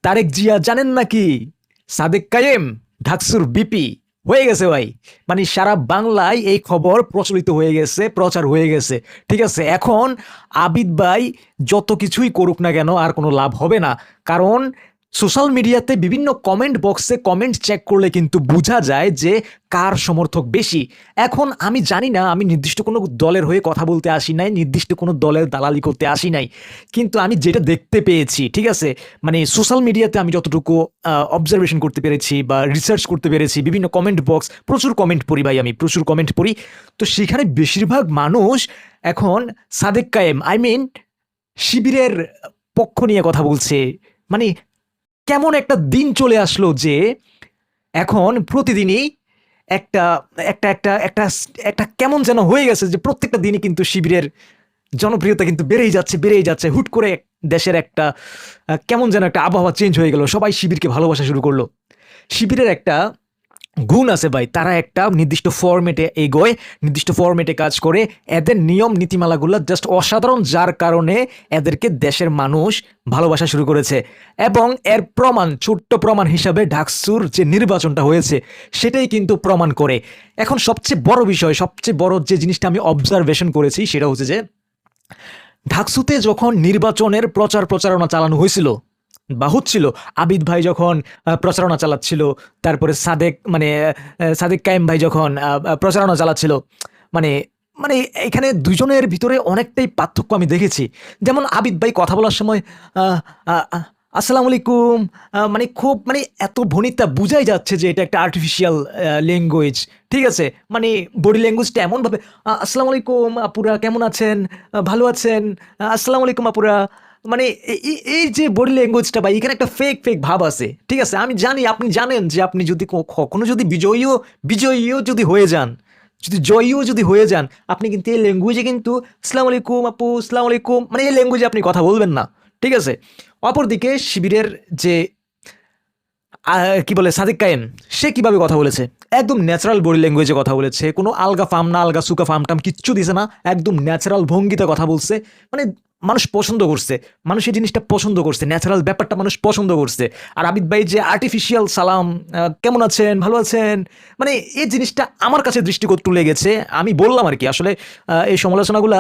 তারেক জিয়া জানেন নাকি সাদেক কায়েম ঢাকসুর বিপি হয়ে গেছে ভাই। মানে সারা বাংলায় এই খবর প্রচলিত হয়ে গেছে, প্রচার হয়ে গেছে। ঠিক আছে, এখন আবিদ ভাই যত কিছুই করুক না কেন আর কোনো লাভ হবে না। কারণ সোশ্যাল মিডিয়াতে বিভিন্ন কমেন্ট বক্সে কমেন্ট চেক করলে কিন্তু বোঝা যায় যে কার সমর্থক বেশি। এখন আমি জানি না, আমি নির্দিষ্ট কোনো দলের হয়ে কথা বলতে আসি নাই, নির্দিষ্ট কোনো দলের দালালি করতে আসি নাই, কিন্তু আমি যেটা দেখতে পেয়েছি, ঠিক আছে, মানে সোশ্যাল মিডিয়াতে আমি যতটুকু অবজারভেশন করতে পেরেছি বা রিসার্চ করতে পেরেছি, বিভিন্ন কমেন্ট বক্স, প্রচুর কমেন্ট পড়ি ভাই, আমি প্রচুর কমেন্ট পড়ি। তো সেখানে বেশিরভাগ মানুষ এখন সাদেক কায়েম, আই মিন শিবিরের পক্ষ নিয়ে কথা বলছে। মানে কেমন একটা দিন চলে আসলো যে এখন প্রতিদিনই একটা একটা একটা একটা একটা কেমন যেন হয়ে গেছে যে প্রত্যেকটা দিনই কিন্তু শিবিরের জনপ্রিয়তা কিন্তু বেড়েই যাচ্ছে, বেড়েই যাচ্ছে। হুট করে দেশের একটা কেমন যেন একটা আবহাওয়া চেঞ্জ হয়ে গেল, সবাই শিবিরকে ভালোবাসা শুরু করলো। শিবিরের একটা গুণ আছে ভাই, তারা একটা নির্দিষ্ট ফরম্যাটে এগোয়, নির্দিষ্ট ফরম্যাটে কাজ করে। এদের নিয়ম নীতিমালাগুলো জাস্ট অসাধারণ, যার কারণে এদেরকে দেশের মানুষ ভালোবাসা শুরু করেছে। এবং এর প্রমাণ, ছোট্ট প্রমাণ হিসাবে ঢাকসুর যে নির্বাচনটা হয়েছে সেটাই কিন্তু প্রমাণ করে। এখন সবচেয়ে বড় বিষয়, সবচেয়ে বড় যে জিনিসটা আমি অবজারভেশন করেছি সেটা হচ্ছে যে ঢাকসুতে যখন নির্বাচনের প্রচারণা চালানো হয়েছিল বা হচ্ছিল, আবিদ ভাই যখন প্রচারণা চালাচ্ছিল, তারপরে সাদেক কায়েম ভাই যখন প্রচারণা চালাচ্ছিল, মানে মানে এখানে দুজনের ভিতরে অনেকটাই পার্থক্য আমি দেখেছি। যেমন আবিদ ভাই কথা বলার সময় আহ, আহ, আহ, আসসালামু আলাইকুম, মানে খুব মানে এত ভনিতা বোঝাই যাচ্ছে যে এটা একটা আর্টিফিশিয়াল ল্যাঙ্গুয়েজ। ঠিক আছে, মানে বডি ল্যাঙ্গুয়েজটা এমনভাবে, আসসালামু আলাইকুম আপুরা কেমন আছেন, ভালো আছেন, আসসালামু আলাইকুম আপুরা, মানে এই যে বডি ল্যাঙ্গুয়েজটা বা এখানে একটা ফেক ফেক ভাব আছে। ঠিক আছে, আমি জানি, আপনি জানেন যে আপনি যদি কখনো যদি বিজয়ীও যদি হয়ে যান, যদি জয়ীও যদি হয়ে যান, আপনি কিন্তু এই ল্যাঙ্গুয়েজে কিন্তু আসসালামু আলাইকুম আপু, আসসালামু আলাইকুম, মানে এই ল্যাঙ্গুয়েজে আপনি কথা বলবেন না। ঠিক আছে, অপরদিকে শিবিরের যে কি বলে সাদিক কায়েম, সে কিভাবে কথা বলেছে, একদম ন্যাচারাল বডি ল্যাঙ্গুয়েজে কথা বলেছে, কোনো আলগা ফাম না, আলগা সুকা ফাম টাম কিচ্ছু দিছে না, একদম ন্যাচারাল ভঙ্গিতে কথা বলছে। মানে মানুষ পছন্দ করছে, মানুষ এই জিনিসটা পছন্দ করছে, ন্যাচারাল ব্যাপারটা মানুষ পছন্দ করছে। আর আবিদ ভাই যে আর্টিফিশিয়াল সালাম, কেমন আছেন, ভালো আছেন, মানে এই জিনিসটা আমার কাছে দৃষ্টিকোণ তুলে গেছে। আমি বললাম আর কি, আসলে এই সমালোচনাগুলা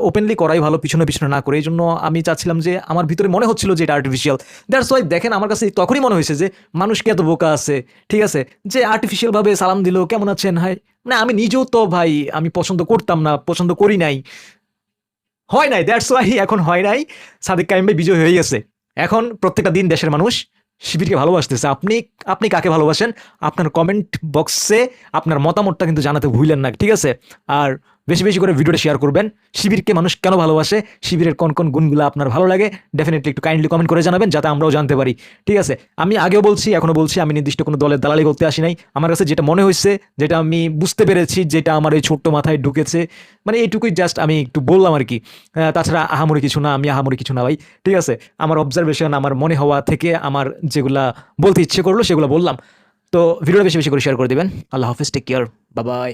ওপেনলি করাই ভালো, পিছনে পিছনে না করে। এই জন্য আমি চাচ্ছিলাম যে, আমার ভিতরে মনে হচ্ছিল যে এটা আর্টিফিশিয়াল। দ্যাটস ওয়াই দেখেন আমার কাছে তখনই মনে হয়েছে যে মানুষকে এত বোকা আছে, ঠিক আছে, যে আর্টিফিশিয়াল ভাবে সালাম দিল, কেমন আছেন, হাই। মানে আমি নিজেও তো ভাই আমি পছন্দ করতাম না, পছন্দ করি নাই, হয় নাই, দ্যাটস ওয়াই এখন হয় নাই। সাদিক কাইম ভাই বিজয় হয়ে গেছে। এখন প্রত্যেকটা দিন দেশের মানুষ শিবিরকে ভালোবাসতেছে। আপনি আপনি কাকে ভালোবাসেন আপনার কমেন্ট বক্সে আপনার মতামতটা কিন্তু জানাতে ভুলেন না, ঠিক আছে। আর বেশি বেশি করে ভিডিওটা শেয়ার করবেন। শিবিরকে মানুষ কেন ভালোবাসে, শিবিরের কোন কোন গুণগুলো আপনার ভালো লাগে, ডেফিনেটলি একটু কাইন্ডলি কমেন্ট করে জানাবেন, যাতে আমরাও জানতে পারি। ঠিক আছে, আমি আগেও বলছি, এখনো বলছি, আমি নির্দিষ্ট কোনো দলের দালালি করতে আসি নাই। আমার কাছে যেটা মনে হয়েছে, যেটা আমি বুঝতে পেরেছি, যেটা আমার এই ছোট্ট মাথায় ঢুকেছে, মানে এইটুকুই জাস্ট আমি একটু বললাম আর কি। তাছাড়া আহামরি কিছু না, আমি আহামরি কিছু না ভাই। ঠিক আছে, আমার অবজারভেশন, আমার মনে হওয়া থেকে আমার যেগুলা বলতে ইচ্ছে করলো সেগুলো বললাম। তো ভিডিওটা বেশি বেশি করে শেয়ার করে দিবেন। আল্লাহ হাফিজ, টেক কেয়ার, বাই বাই।